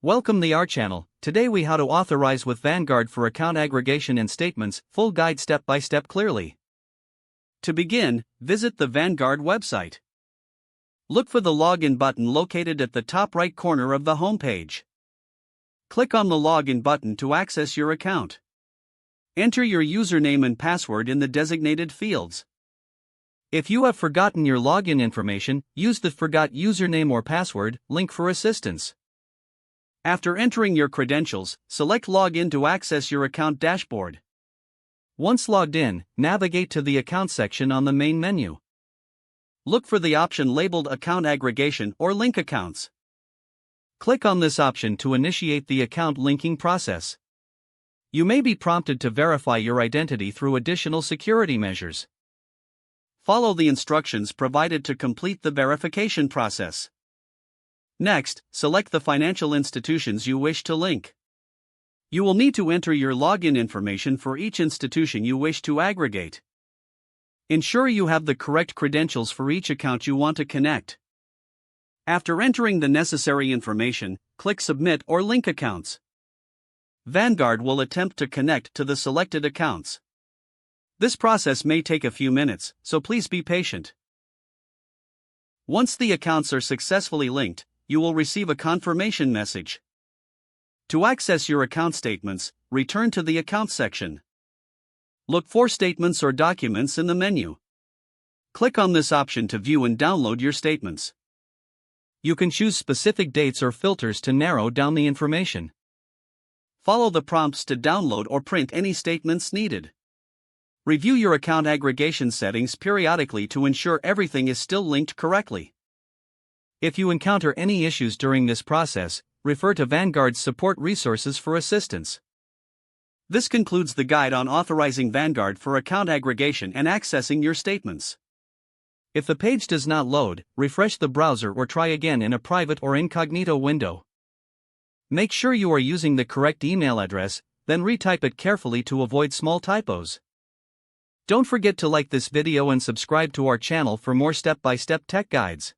Welcome to our channel. Today we how to authorize with Vanguard for account aggregation and statements, full guide step by step clearly. To begin, visit the Vanguard website. Look for the login button located at the top right corner of the homepage. Click on the login button to access your account. Enter your username and password in the designated fields. If you have forgotten your login information, use the Forgot Username or Password link for assistance. After entering your credentials, select Login to access your account dashboard. Once logged in, navigate to the Account section on the main menu. Look for the option labeled Account Aggregation or Link Accounts. Click on this option to initiate the account linking process. You may be prompted to verify your identity through additional security measures. Follow the instructions provided to complete the verification process. Next, select the financial institutions you wish to link. You will need to enter your login information for each institution you wish to aggregate. Ensure you have the correct credentials for each account you want to connect. After entering the necessary information, click Submit or Link Accounts. Vanguard will attempt to connect to the selected accounts. This process may take a few minutes, so please be patient. Once the accounts are successfully linked, you will receive a confirmation message. To access your account statements, return to the Account section. Look for Statements or Documents in the menu. Click on this option to view and download your statements. You can choose specific dates or filters to narrow down the information. Follow the prompts to download or print any statements needed. Review your account aggregation settings periodically to ensure everything is still linked correctly. If you encounter any issues during this process, refer to Vanguard's support resources for assistance. This concludes the guide on authorizing Vanguard for account aggregation and accessing your statements. If the page does not load, refresh the browser or try again in a private or incognito window. Make sure you are using the correct email address, then retype it carefully to avoid small typos. Don't forget to like this video and subscribe to our channel for more step-by-step tech guides.